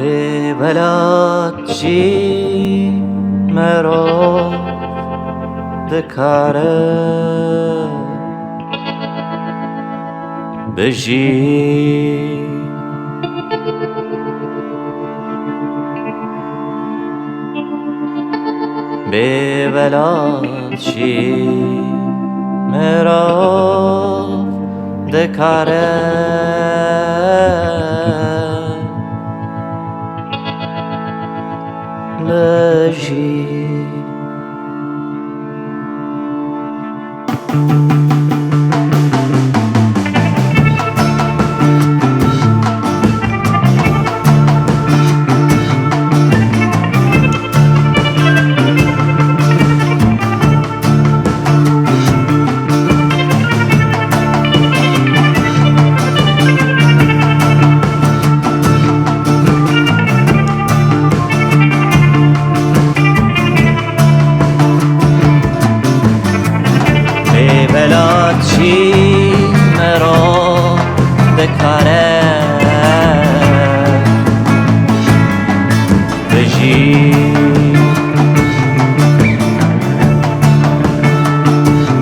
ببلد چی مرا دکاره بجی ببلد چی مرا دکاره بجی ببلد چی مرا دکاره بجی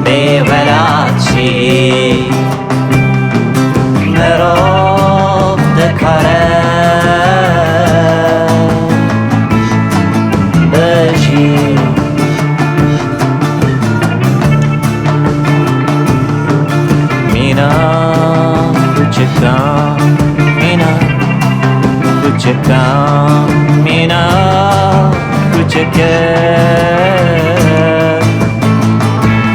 ببلد چی مرا دکاره بجی کوچکم مینا کوچکه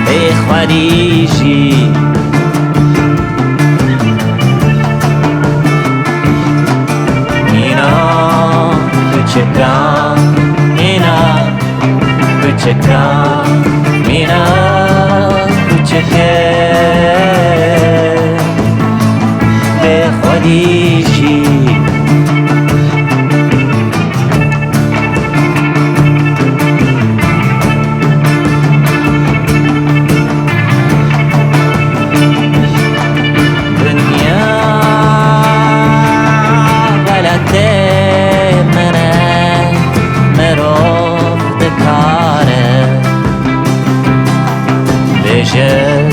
ای خدیجی مینا کوچکم مینا کوچکم مینا کوچکه به خدیجی دنیا ولات من مرا دکاره بشه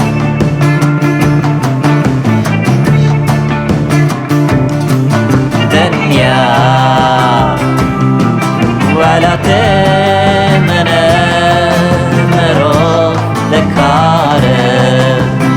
دنیا ولات من مرا دکاره بشه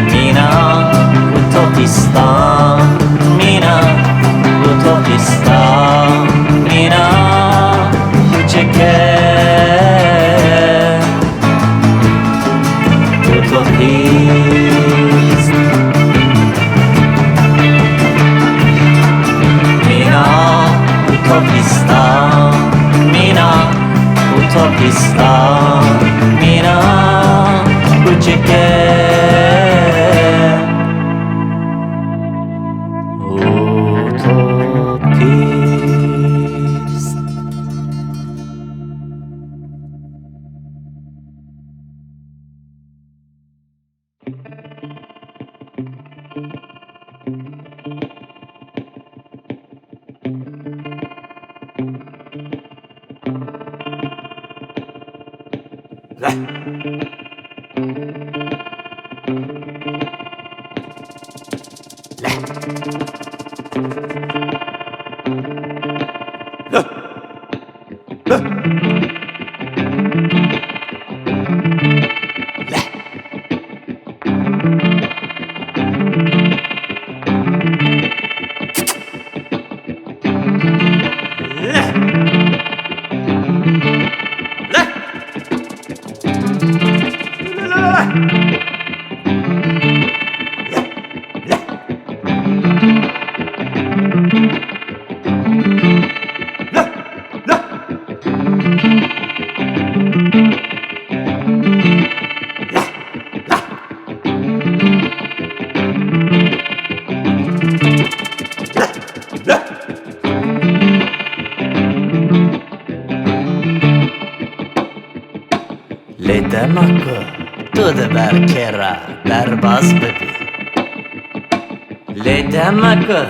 مینا کوچکه اوتوپیست Yeah. دمکو دود برکرا در باز ببی لی دمکو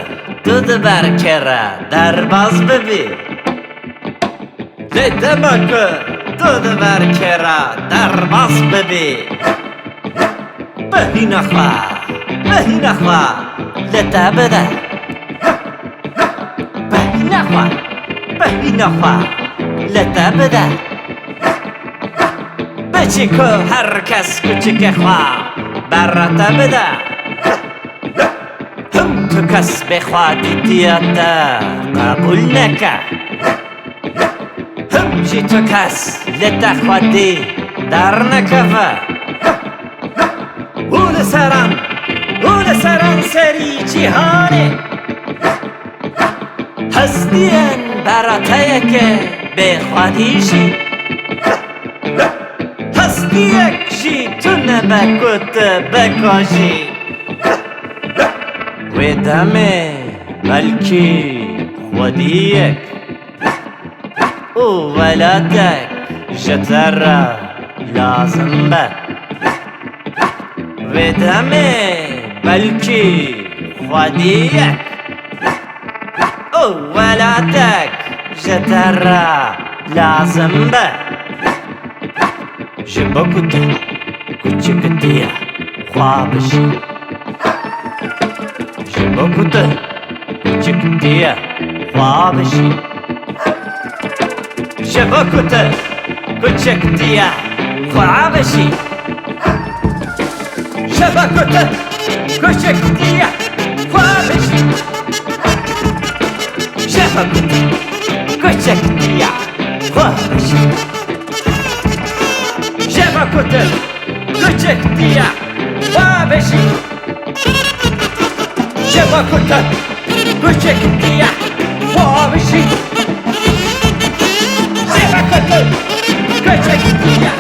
دود برکرا در باز ببی لی دمکو دود برکرا در باز ببی بهی نخوا لتا بده بهی نخوا لتا بده بچی که هر کس کوچک خوا براتا بده هم تو کس بخوا دیدیاتا قبول نکه هم چی تو کس لتا خوادی در نکفه اول سران سری جیهانه هستین براتایه که به خودیشی هستی یکشی تو نبکت بکاشی و دمه بلکی خودی یک او ولادک جتر لازم به و دمه بلکی خودی یک او ولادک جتر لازم به جبکوتا کوچکتیا خوابشی جبکوتا کوچکتیا خوابشی جبکوتا کوچکتیا خوابشی جبکوتا کوچکتیا خوابشی جبکوتا کوچکتیا خوابشی شبکت کوچکتیا خوابشی شبکت کوچکتیا خوابشی شبکت کوچکتیا